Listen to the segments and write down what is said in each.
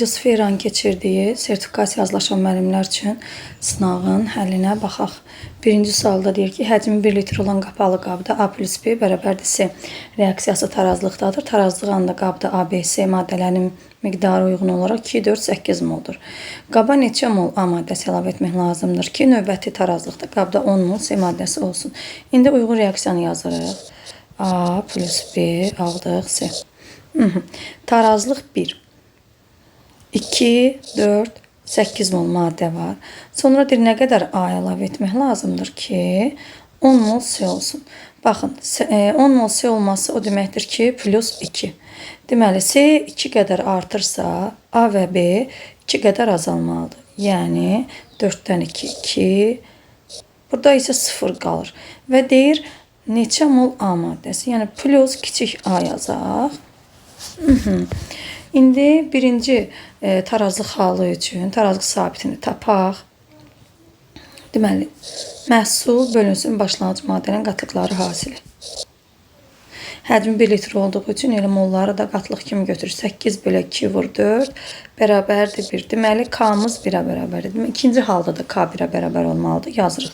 Sferanın keçirdiyi sertifikasiya yazılaşan müəllimlər üçün sınavın həllinə baxaq. Birinci sualda deyir ki, həcmi 1 litr olan qapalı qabda A plus B bərabərdir C. Reaksiyası tarazlıqdadır. Tarazlıq anında qabda A, B, C maddələrinin miqdarı uyğun olaraq 2, 4, 8 moldur. Qaba neçə mol A maddəsi əlavə etmək lazımdır ki, növbəti tarazlıqda qabda 10 mol C maddəsi olsun. İndi uyğun reaksiyanı yazırıq. A plus B aldıq C. Tarazlıq 1. 2, 4, 8 mol maddə var. Sonra deyir, nə qədər A əlavə etmək lazımdır ki, 10 mol C olsun. Baxın, 10 mol C olması o deməkdir ki, plus 2. Deməli, C 2 qədər artırsa, A və B 2 qədər azalmalıdır. Yəni, 4-dən 2, 2. Burada isə 0 qalır. Və deyir, neçə mol A maddəsi? Yəni, plus kiçik A yazaq. İndi birinci tarazlıq halı üçün tarazlıq sabitini tapaq. Deməli, məhsul bölünsün başlanğıc maddənin qatlıqları hasili. Həcmi 1 litr olduğu üçün elə molları da qatlıq kimi götürür. 8 bölü 2 vur 4 bərabərdir 1. Deməli, K-mız 1-ə bərabərdir. Deməli, ikinci halda da K 1-ə bərabər olmalıdır. Yazırıq.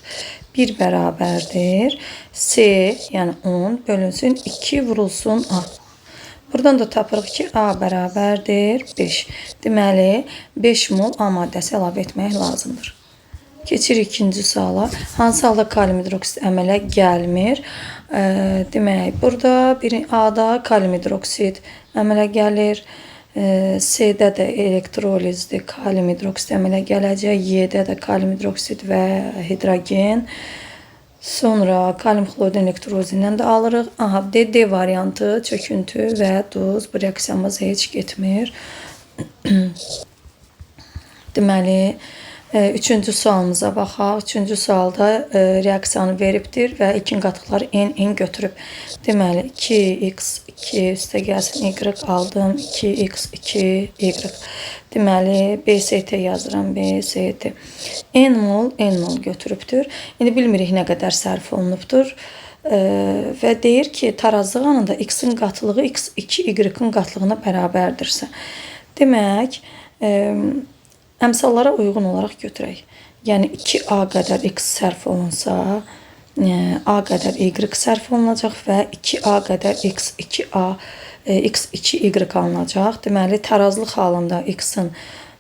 1 bərabərdir. C, yəni 10 bölünsün 2 vurulsun A. Buradan da tapırıq ki, A bərabərdir 5. Deməli, 5 mol A maddəsi əlavə etmək lazımdır. Keçirik ikinci suala. Hansı halda kalium hidroksid əmələ gəlmir? Demək, burada A-da kalium hidroksid əmələ gəlir. C-də də elektrolizdir, kalium hidroksid əmələ gələcək. Y-də də kalium hidroksid və hidrogen. Sonra kalium xloridin elektrolizindən də alırıq. Aha, D variantı, çöküntü və duz. Bu reaksiyamız heç getmir. Deməli, üçüncü sualımıza baxaq. Üçüncü sualda reaksiyanı veribdir və ilkin qatıqları N götürüb. Deməli, 2x2 üstə gəlsin Y aldım. 2x2 Y. Deməli, BST yazıram. BST. N mol götürübdür. İndi bilmirik nə qədər sərf olunubdur. Və deyir ki, tarazlıq anında x-in qatılığı x2 y-in qatlığına bərabərdirsə. Demək, əmsallara uyğun olaraq götürək. Yəni, 2A qədər x sərf olunsa, A qədər y sərf olunacaq və 2A qədər x2A x2y alınacaq. Deməli, tarazlıq halında x-in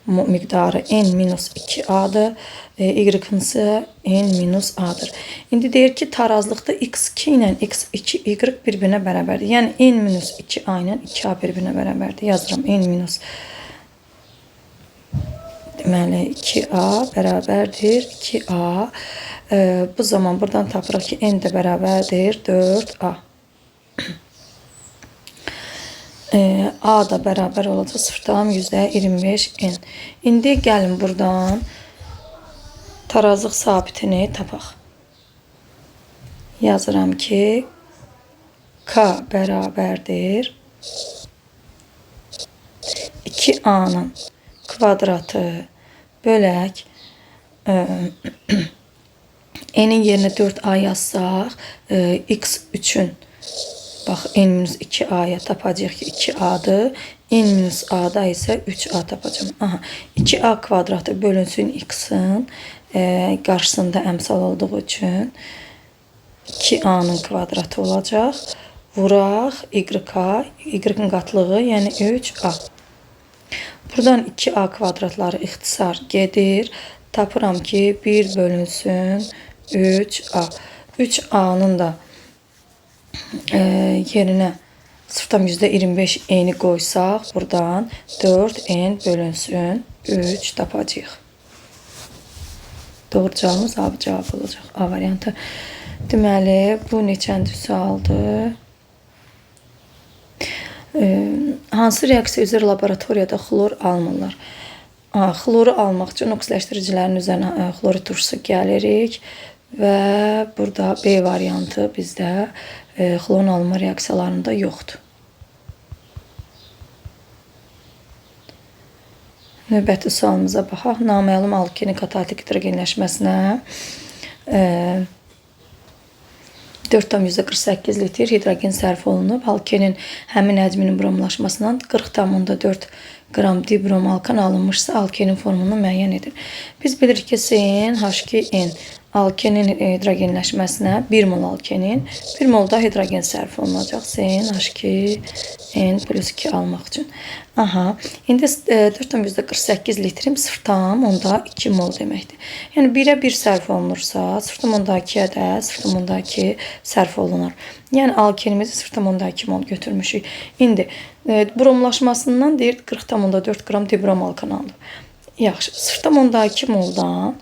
miqdarı n-2a-dır, y-in isə n-a-dır. İndi deyir ki, tarazlıqda x2 ilə x2y bir-birinə bərabərdir. Yəni, n-2a ilə 2a bir-birinə bərabərdir. Yazıram, n- deməli, 2a bərabərdir 2a. Bu zaman buradan tapırıq ki, n də bərabərdir 4a. A da bərabər olacaq 0,25 n. İndi gəlin buradan tarazlıq sabitini tapaq. Yazıram ki, K bərabərdir 2A-nın kvadratı bölək n-in yerinə 4a yazsaq, x üçün bax, n-2a-ya tapacaq ki, 2a-dır. N-a-da isə 3a tapacaq. Aha, 2a kvadratı bölünsün x-in qarşısında əmsal olduğu üçün 2a-nın kvadratı olacaq. Vuraq y-a, y-in qatlığı, yəni 3a. Buradan 2a kvadratları ixtisar gedir. Tapıram ki, 1 bölünsün 3a. 3a-nın da yerinə 0,25 n-i qoysaq, buradan 4n bölünsün 3 tapacaq. Doğru cavabımız A cavab olacaq. A variantı. Deməli, bu neçənci sualdır? Hansı reaksiya üzrə laboratoriyada xlor almırlar? Xloru almaq üçün oksiləşdiricilərin üzərinə xlorid turşusu gəlirik. Və burada B variantı bizdə xlorun alınma reaksiyalarında yoxdur. Növbəti sualımıza baxaq. Naməlum alkeni katalitik hidrogenləşməsinə 4,48 litr hidrogen sərf olunub. Alkenin həmin həcminin bromlaşmasından 40,4 qram dibrom alkan alınmışsa, alkenin formunu müəyyən edir. Biz bilirik ki, CnH2n alkenin hidrogenləşməsinə 1 mol alkenin 1 molda hidrogen sərf olunacaq. CnH2n plus 2 almaq üçün. Aha, indi 4,48 litrim 0,2 mol deməkdir. Yəni 1-ə 1 sərf olunursa, 0,2-yə də 0,2 sərf olunur. Yəni alkenimizi 0,2 mol götürmüşük. İndi bromlaşmasından deyir 40,4 qram dibrom alkan alınır. Yaxşı, 0,2 moldan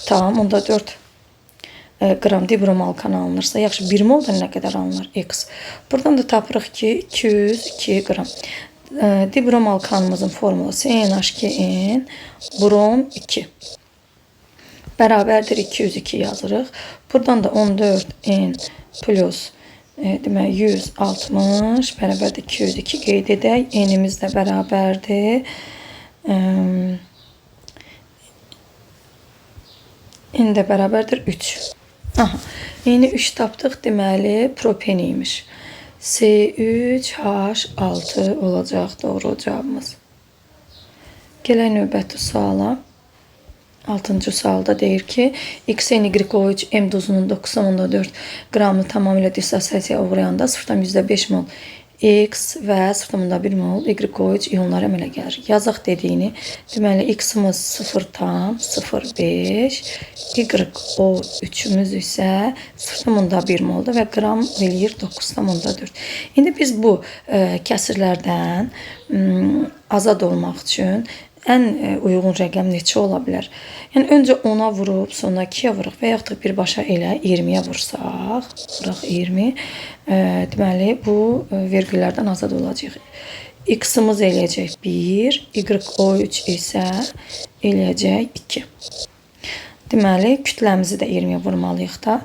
40,4 qram dibrom alkan alınırsa, yaxşı 1 moldan nə qədər alınır? X. Buradan da tapırıq ki, 202 qram. Dibrom alkanımızın formulu CnH2n brom 2 bərabərdir 202 yazırıq. Buradan da 14n plus demək 160 bərabərdir 202 qeyd edək. N'imiz də bərabərdir. N də bərabərdir 3. Aha, N'ni 3 tapdıq, deməli propen imiş. C3H6 olacaq doğru cavabımız. Gələk növbəti suala. 6-cı sualda deyir ki, XNY3 M dozunun 9,4 qramı tamamilə dissosiasiyaya uğrayanda 0,5 mol X və 0,1 mol Y3 ionları əmələ gəlir. Yazaq dediyini, deməli X-imiz 0,05, Y3-ümüz isə 0,1 molda və qram eləyir 9,4. İndi biz bu kəsirlərdən azad olmaq üçün ən uyğun rəqəm neçə ola bilər? Yəni öncə 10-a vurub, sonra 2-yə vuruq və yaxud da birbaşa elə 20-yə vursaq, vuraq 20, deməli bu vergüllərdən azad olacaq. X-ımız eləyəcək 1, Y3 isə eləyəcək 2. Deməli kütləmizi də 20-yə vurmalıyıq da.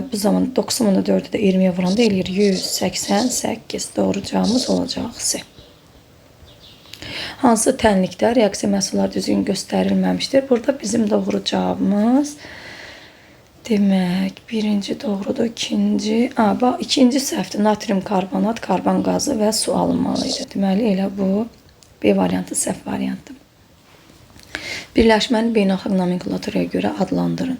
Bu zaman 9,4-ü də 20-yə vuranda eləyir 188. Doğru cavabımız olacaq C. Hansı tənlikdə reaksiya məhsulları düzgün göstərilməmişdir? Burada bizim doğru cavabımız demək, birinci doğrudur, ikinci səhvdir. Natrium karbonat, karban qazı və su alınmalıydı. Deməli, elə bu B variantı səhv variantdır. Birləşməni beynəlxalq nomenklaturaya görə adlandırın.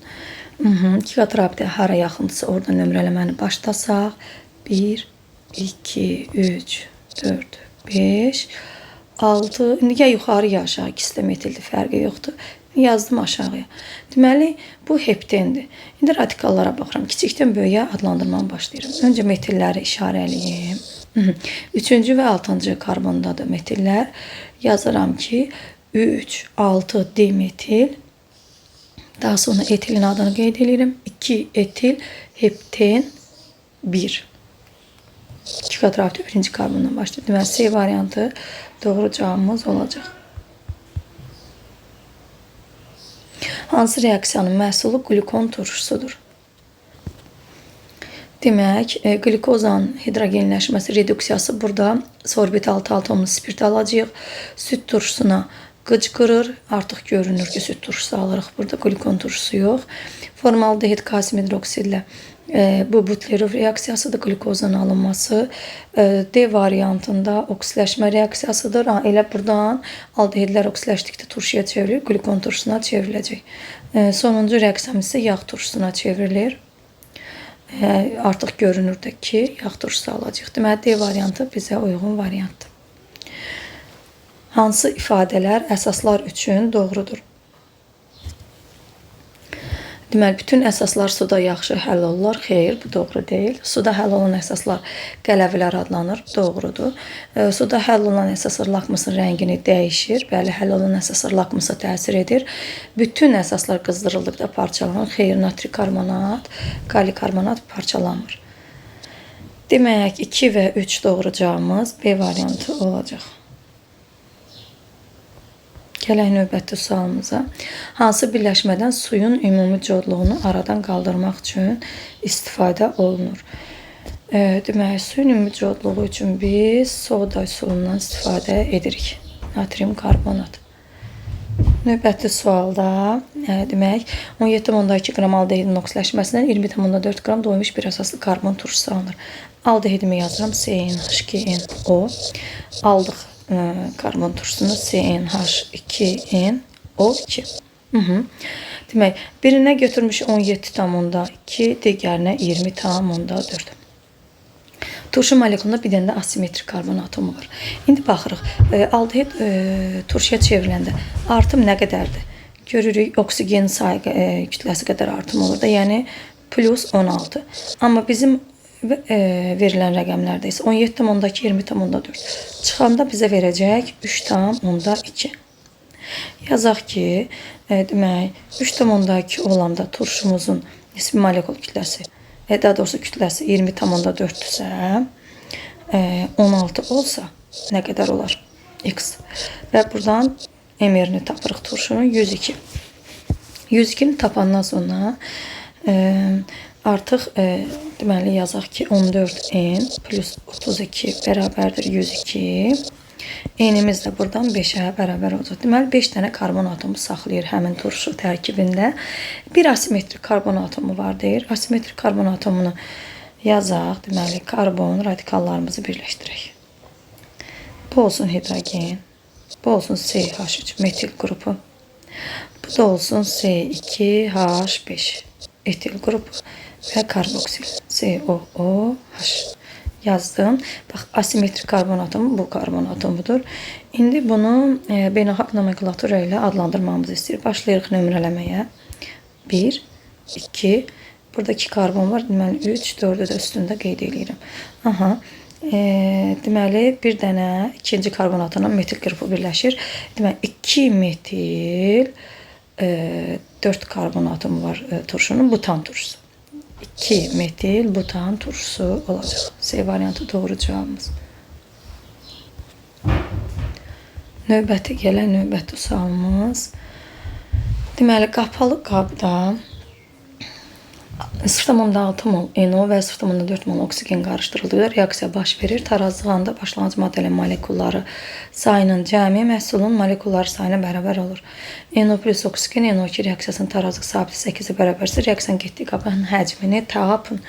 Gigaterapiyada hara yaxındısa orada nömrələməni başlasaq. 1, 2, 3, 4, 5, 6. İndi ya yuxarı ya aşağı ikisi də metildir, fərqi yoxdur. Yazdım aşağıya. Deməli, bu heptendir. İndi radikallara baxıram. Kiçikdən böyüyə adlandırmaya başlayıram. Öncə metilləri işarəliyim. 3-cü və 6-cı karbondadır metillər. Yazıram ki, 3, 6 dimetil. Daha sonra etilin adını qeyd edirəm. 2 etil, hepten 1. Gigaterapiyada birinci karbondan başlayır. Deməli, C variantı doğru cavabımız olacaq. Hansı reaksiyanın məhsulu qlikon turşusudur? Demək, glikozanın hidrogenləşməsi reduksiyası burada sorbit 6 atomlu spirt alacağıq. Süd turşusuna qıcqırır. Artıq görünür ki, süd turşusu alırıq. Burada glikon turşusu yox. Formaldehid kalsium hidroksidlə bu Butlerov reaksiyasıdır, glikozun alınması. D variantında oksiləşmə reaksiyasıdır. Elə buradan aldehidlər oksiləşdikdə turşuya çevrilir, glikon turşusuna çevriləcək. Sonuncu reaksiyamız isə yağ turşusuna çevrilir. Artıq görünür ki, yağ turşusu alacaq. Deməli, D variantı bizə uyğun variantdır. Hansı ifadələr əsaslar üçün doğrudur? Deməli, bütün əsaslar suda yaxşı həll olurlar. Xeyr, bu doğru deyil. Suda həll olan əsaslar qələvilər adlanır. Doğrudur. Suda həll olan əsaslar lakmusun rəngini dəyişir. Bəli, həll olan əsaslar lakmusa təsir edir. Bütün əsaslar qızdırıldıqda parçalanır. Xeyr, natri karbonat, kali karbonat parçalanmır. Demək, 2 və 3 doğru cavabımız B variantı olacaq. Gələk növbəti sualımıza. Hansı birləşmədən suyun ümumi codluğunu aradan qaldırmaq üçün istifadə olunur? Demək, suyun ümumi codluğu üçün biz soda üsulundan istifadə edirik. Natrium karbonat. Növbəti sualda demək 17,2 qram aldehidin oksidaşməsindən 20,4 qram doymuş bir əsaslı karbon turşusu alınır. Aldehidimi yazıram CnH2nO. Aldıq karbon turşusunu CnH2nO2. Demək, birinə götürmüş 17,2, digərinə 20,4. Turşu molekulunda bir dənə də asimetrik karbon atomu var. İndi baxırıq, aldehid turşuya çevriləndə artım nə qədərdir? Görürük, oksigen sayı kütləsi qədər artım olur da, yəni plus 16. Amma bizim verilən rəqəmlərdə isə 17,2, 20,4. Çıxanda bizə verəcək 3,2. Yazaq ki, demək, 3,2 olanda turşumuzun nisbi molekul kütləsi, daha doğrusu kütləsi 20,4-dürsə, 16 olsa nə qədər olar? X. Və buradan M-yerini tapırıq turşunun 102. 102-ni tapandan sonra artıq deməli yazaq ki 14N plus 32 bərabərdir 102. N'imiz də buradan 5-ə bərabər olacaq. Deməli 5 dənə karbon atomu saxlayır həmin turşu tərkibində. Bir asimetrik karbon atomu var deyir. Asimetrik karbon atomunu yazaq. Deməli karbon radikallarımızı birləşdirək. Bu olsun hidrogen. Bu olsun CH3 metil qrupu. Bu da olsun C2H5 etil qrupu və karboksil COOH. Yazdım. Bax, asimetrik karbon atomu bu karbon atomudur. İndi bunu beynəlxalq nomenklatura ilə adlandırmamızı istəyir. Başlayırıq nömrələməyə. 1, 2, burada 2 karbon var. Deməli 3, 4-ü də üstündə qeyd edirəm. Aha. Deməli bir dənə ikinci karbon atomla metil qrupu birləşir. Deməli 2 metil 4 karbon atomu var turşunun, butan turşusu. 2 metil butan turşusu olacaq. C variantı doğru cavabımız. Növbəti gələn növbəti sualımız. Deməli qapalı qabda 0,6 mol NO və 0,4 mol oksigen qarışdırıldıqda reaksiya baş verir. Tarazlığında başlanğıc maddələrin molekulları sayının cəmi məhsulun molekulları sayına bərabər olur. NO plus oksigen NO2 reaksiyasının tarazlıq sabiti 8-ə bərabərsə, reaksiyanın getdiyi qabın həcmini tapın.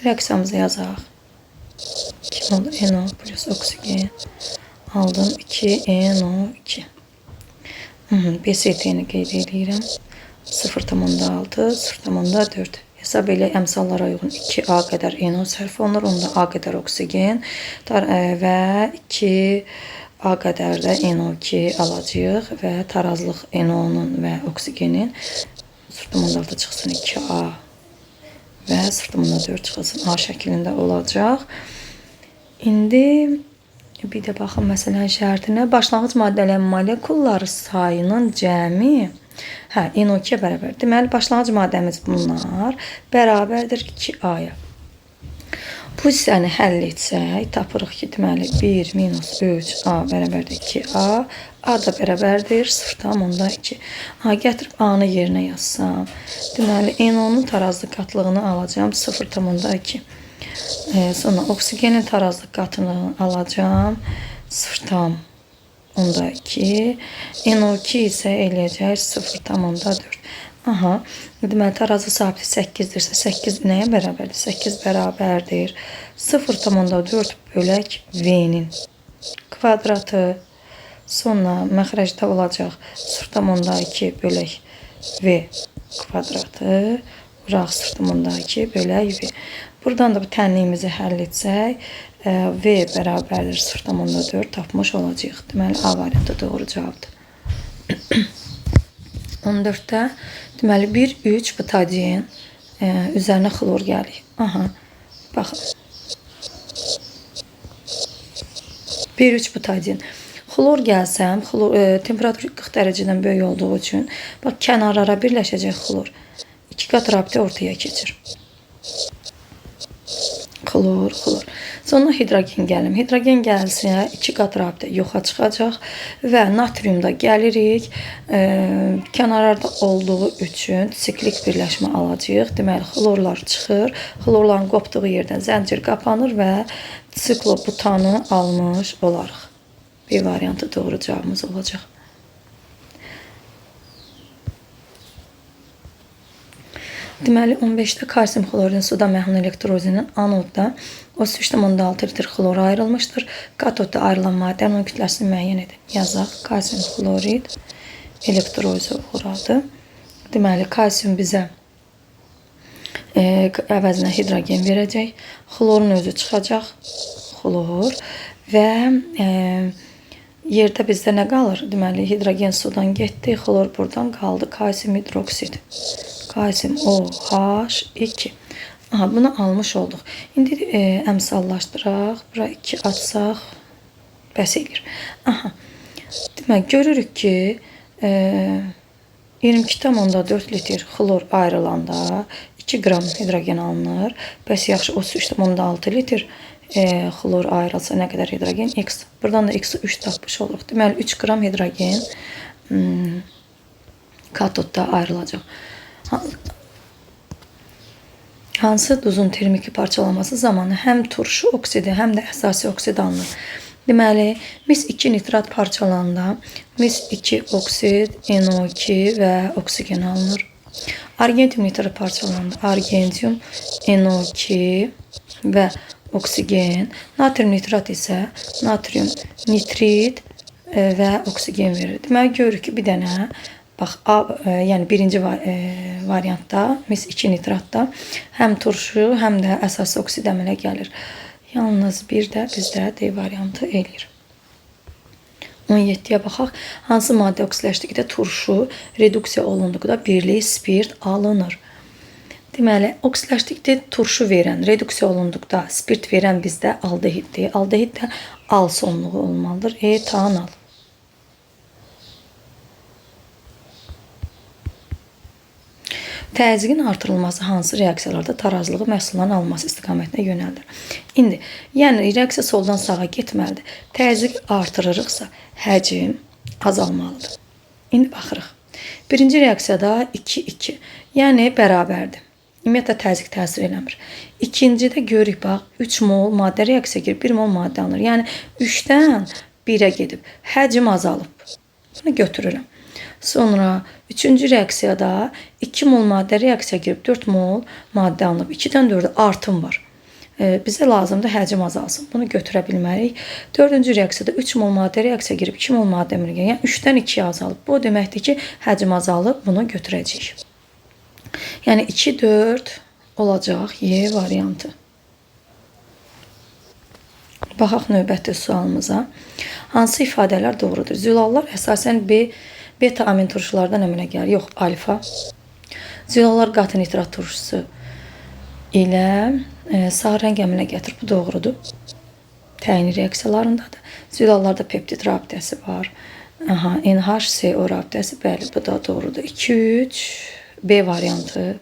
Reaksiyamızı yazaq. 2 mol NO plus oksigen aldım 2 NO2. BST-ni qeyd edirəm. 0,6, 0,4. Hesab elə əmsallara uyğun 2A qədər NO sərf olunur. Onda A qədər oksigen və 2A qədər də NO2 alacağıq və tarazlıq NO-nun və oksigenin 0,6 çıxsın 2A və 0,4 çıxsın A şəklində olacaq. İndi bir də baxın məsələn şərtinə. Başlanğıc maddələrin molekulları sayının cəmi NO2-yə bərabər. Deməli, başlanğıc maddəmiz bunlar bərabərdir 2A-ya. Bu hissəni həll etsək, tapırıq ki, deməli, 1 minus 3A bərabərdir 2A. A da bərabərdir 0,2. Gətirib A-nı yerinə yazsam. Deməli, NO-nun tarazlıq qatlığını alacağım 0,2. Sonra oksigenin tarazlıq qatlığını alacağım 0,2. NO2 isə eləyəcək 0,4. Aha, deməli, tarazı sabiti 8-dirsə, 8 nəyə bərabərdir? 8 bərabərdir 0,4 bölək V-nin kvadratı. Sonra məxrəcdə olacaq 0,2 bölək V kvadratı. Vuraq 0,2 bölək V. Buradan da bu tənliyimizi həll etsək, V bərabərdir 0,4 tapmış olacaq. Deməli, A variantı doğru cavabdır. 14-də deməli 1,3 butadiyen üzərinə xlor gəlir. Aha, baxın. 1,3 butadiyen. Xlor gəlsəm, temperatur 40 dərəcədən böyük olduğu üçün bax, kənarlara birləşəcək xlor. 2 qat rabitə ortaya keçir. Xlor. Sonra hidrogen gəlim. Hidrogen gəlsə 2 qat rabitə yoxa çıxacaq və natriumda gəlirik. Kənarlarda olduğu üçün siklik birləşmə alacağıq. Deməli, xlorlar çıxır. Xlorların qopduğu yerdən zəncir qapanır və siklobutanı almış olarıq. B variantı doğru cavabımız olacaq. Deməli 15-də kalsium xloridin suda məhlul elektrozinin anodda 33,6 litr xlor ayrılmışdır. Katodda ayrılan maddənin kütləsini müəyyən edin. Yazaq. Kalsium xlorid elektroliza uğradı. Deməli kalsium bizə əvəzinə hidrogen verəcək. Xlorun özü çıxacaq. Xlor və yerdə bizdə nə qalır? Deməli hidrogen sudan getdi, xlor buradan qaldı. Kalsium hidroksid. Kalsium OH2. Aha, bunu almış olduq. İndi əmsallaşdıraq. Bura 2 açsaq bəs edir. Aha. Demək görürük ki 22,4 litr xlor ayrılanda 2 qram hidrogen alınır. Bəs yaxşı 33,6 litr xlor ayrılsa nə qədər hidrogen? X. Buradan da X-i 3 tapmış oluruq. Deməli 3 qram hidrogen katodda ayrılacaq. Hansı duzun termiki parçalaması zamanı həm turşu oksidi, həm də əsasi oksid alınır. Deməli, mis-2 nitrat parçalananda mis-2 oksid, NO2 və oksigen alınır. Argentium nitrat parçalananda argentium, NO2 və oksigen. Natrium nitrat isə natrium nitrit və oksigen verir. Deməli, görürük ki, bir dənə bax, yəni birinci variantda, mis-2 nitratda həm turşu, həm də əsas oksid əmələ gəlir. Yalnız bir də bizdə D variantı eləyir. 17-yə baxaq. Hansı maddə oksidləşdikdə turşu reduksiya olunduqda birlik spirt alınır? Deməli, oksidləşdikdə turşu verən, reduksiya olunduqda spirt verən bizdə aldehiddir. Aldehid də al sonluğu olmalıdır. Etanal. Təzyiqin artırılması hansı reaksiyalarda tarazlığı məhsulların alınması istiqamətinə yönəldir? İndi, yəni reaksiya soldan sağa getməlidir. Təzyiqi artırırıqsa həcm azalmalıdır. İndi baxırıq. Birinci reaksiyada 2-2, yəni bərabərdir. Ümumiyyətlə təzyiq təsir eləmir. İkincidə görürük, bax, 3 mol maddə reaksiya girib, 1 mol maddə alınır. Yəni 3-dən 1-ə gedib, həcm azalıb. Bunu götürürəm. Sonra üçüncü reaksiyada 2 mol maddə reaksiya girib 4 mol maddə alınıb. 2-dən 4-ə artım var. Bizə lazımdır həcm azalsın. Bunu götürə bilmərik. Dördüncü reaksiyada 3 mol maddə reaksiya girib 2 mol maddə əmələ gəlir. Yəni 3-dən 2-yə azalıb. Bu deməkdir ki, həcm azalıb, bunu götürəcəyik. Yəni 2-4 olacaq Y variantı. Baxaq növbəti sualımıza. Hansı ifadələr doğrudur? Zülallar əsasən beta amin turşulardan əmələ gəlir. Yox, alfa. Zülallar qatı nitrat turşusu ilə sarı rəng əmələ gətirir. Bu doğrudur. Təyini reaksiyalarındadır. Zülallarda peptid rabitəsi var. NH-CO rabitəsi, bəli, bu da doğrudur. 2-3 B variantı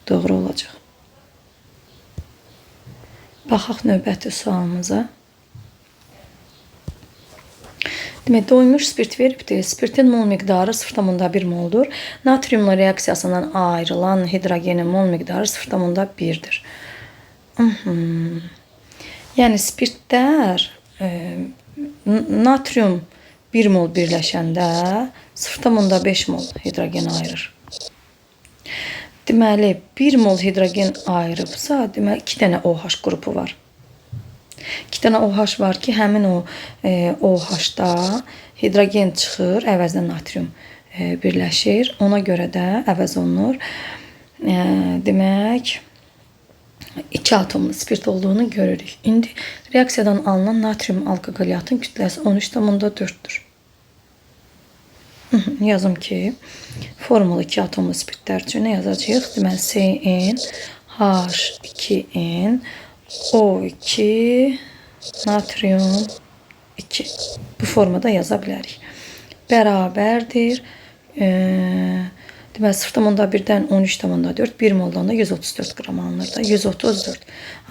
doğru olacaq. Baxaq növbəti sualımıza. Demək, doymuş spirt veribdir. Spirtin mol miqdarı 0,1 moldur. Natriumla reaksiyasından ayrılan hidrogenin mol miqdarı 0,1-dir. Yəni spirtlər natrium 1 mol birləşəndə 0,5 mol hidrogen ayırır. Deməli, 1 mol hidrogen ayırıbsa, deməli 2 dənə OH qrupu var. 2 dənə OH var ki, həmin o OH-da hidrogen çıxır, əvəzlə natrium birləşir. Ona görə də əvəz olunur. Demək, 2 atomlu spirt olduğunu görürük. İndi reaksiyadan alınan natrium alkoqolyatın kütləsi 13,4-dür. Yazım ki, formulu 2 atomlu spirtlər üçün nə yazacağıq? Deməli, CN, H2N, O2, natrium 2. Bu formada yaza bilərik. Bərabərdir. Deməli, 0,1-dən 13,4, 1 moldan da 134 qram alınır da. 134.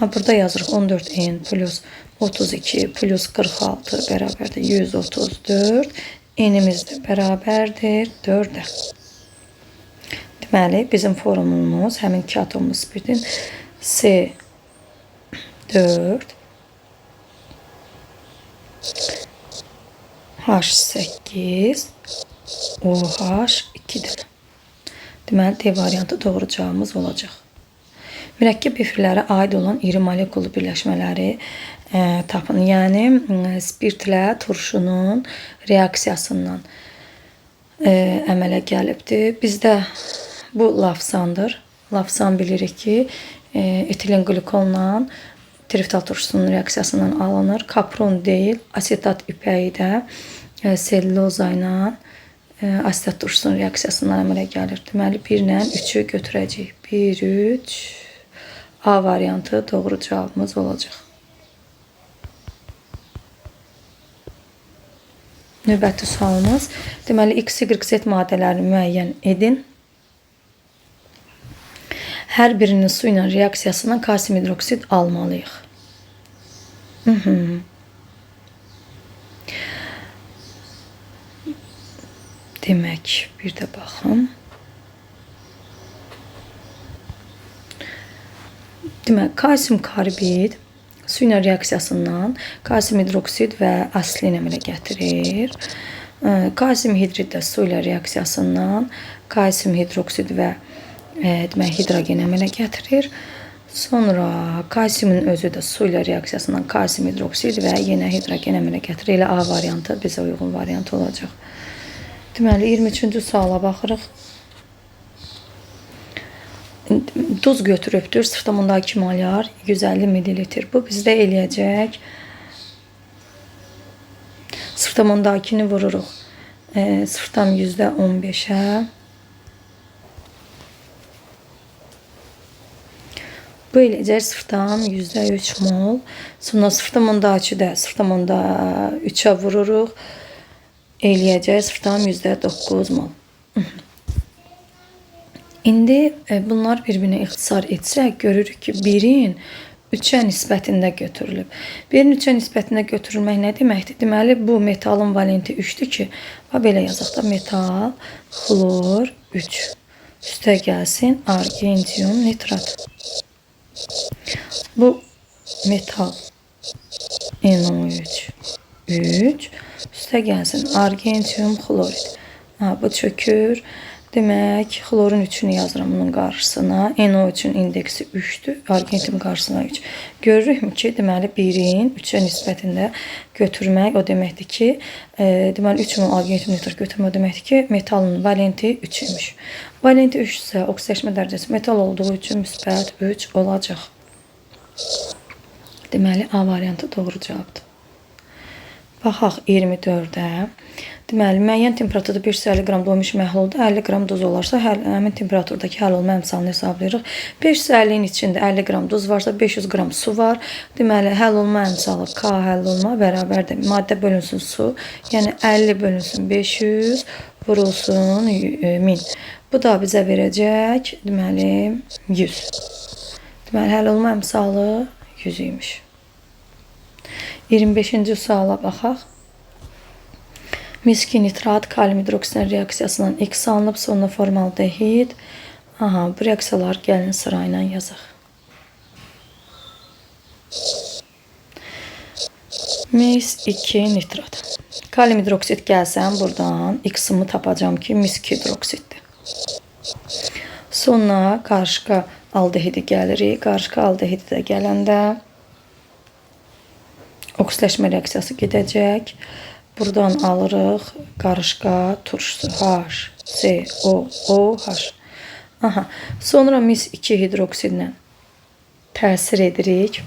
Burada yazırıq 14N plus 32 plus 46 bərabərdir 134. N'imiz də bərabərdir 4-ə. Deməli, bizim formulumuz həmin 2 atomlu spirtin C4 H8 OH2-dir. Deməli, D variantı doğru cavabımız olacaq. Mürəkkəb efirlərə aid olan iri molekullu birləşmələri tapın. Yəni, spirtlə turşunun reaksiyasından əmələ gəlibdir. Bizdə bu lafsandır. Lafsan bilirik ki, etilen qlikolla triftal turşusunun reaksiyasından alınır. Kapron deyil, asetat ipəyi də selluloza ilə asetat turşusunun reaksiyasından əmələ gəlir. Deməli, 1 ilə 3-ü götürəcəyik. 1, 3, A variantı doğru cavabımız olacaq. Növbəti sualımız. Deməli, X, Y, Z maddələrini müəyyən edin. Hər birinin su ilə reaksiyasından kalsium hidroksid almalıyıq. Demək, bir də baxın. Demək, kalsium karbid su ilə reaksiyasından kalsium hidroksid və asilin əmələ gətirir. Kalsium hidrid də su ilə reaksiyasından kalsium hidroksid və demək, hidrogen əmələ gətirir. Sonra kalsiumun özü də su ilə reaksiyasından kalsium hidroksid və yenə hidrogen əmələ gətirir. Elə A variantı bizə uyğun variant olacaq. Deməli, 23-cü suala baxırıq. Duz götürübdür 0,2 molar 150 ml. Bu bizdə eləyəcək 0,2-ni vururuq 0,15-ə. Bu eləyəcək 0,3 mol. Sonra 0,2-də 0,3-ə vururuq. Eləyəcək 0,9 mol. İndi bunlar bir-birinə ixtisar etsək, görürük ki, 1-in 3-ə nisbətində götürülüb. 1-in 3-ə nisbətində götürülmək nə deməkdir? Deməli, bu metalın valenti 3-dür ki, belə yazaq da, metal, xlor, 3. Üstə gəlsin, argentium, nitrat. Bu metal, NO3, 3. Üstə gəlsin, argentium, xlorid. Bu çökür. Demək, xlorun 3-ünü yazıram bunun qarşısına. NO3-ün indeksi 3-dür, argentium qarşısına 3. Görürükmü ki, deməli, 1-in 3-ə nisbətində götürmək o deməkdir ki, deməli, 3 mol argentium nitrat götürmək o deməkdir ki, metalın valenti 3 imiş. Valenti 3 isə oksidaşma dərəcəsi metal olduğu üçün müsbət 3 olacaq. Deməli, A variantı doğru cavabdır. Baxaq 24-ə. Deməli, müəyyən temperaturda 550 qram doymuş məhlulda 50 qram duz olarsa, həmin temperaturdakı həll olma əmsalını hesablayırıq. 550-nin içində 50 qram duz varsa, 500 qram su var. Deməli, həll olma əmsalı K həll olma bərabərdir. Maddə bölünsün su, yəni 50 bölünsün 500, vurulsun 1000. Bu da bizə verəcək, deməli, 100. Deməli, həll olma əmsalı 100 imiş. 25-ci suala baxaq. Miski nitrat kalium hidroksidin reaksiyasından X alınıb, sonra formaldehid. Bu reaksiyalar gəlin sırayla yazaq. Mis2 nitrat. Kalium hidroksid gəlsəm, buradan X-ımı tapacağım ki, misk hidroksiddir. Sonra qarışqa aldehidi gəlirik. Qarışqa aldehidi də gələndə oksidaşma reaksiyası gedəcək. Buradan alırıq qarışqa turşusu HCOOH. Sonra mis2 hidroksidlə təsir edirik.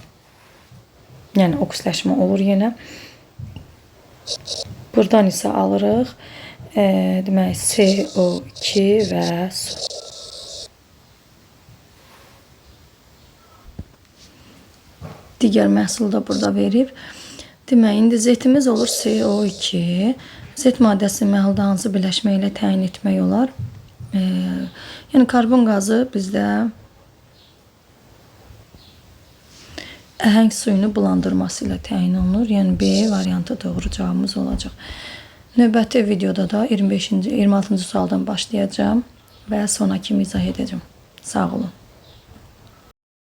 Yəni oksidaşma olur yenə. Buradan isə alırıq demək CO2 və su. Digər məhsul da burada verib. Demək, indi Z-imiz olur CO2. Z maddəsi məhlulda hansı birləşmə ilə təyin etmək olar? Yəni, karbon qazı bizdə əhəng suyunu bulandırması ilə təyin olunur. Yəni, B variantı doğru cavabımız olacaq. Növbəti videoda da 26-cı sualdan başlayacağım və sonrakini izah edəcəm. Sağ olun.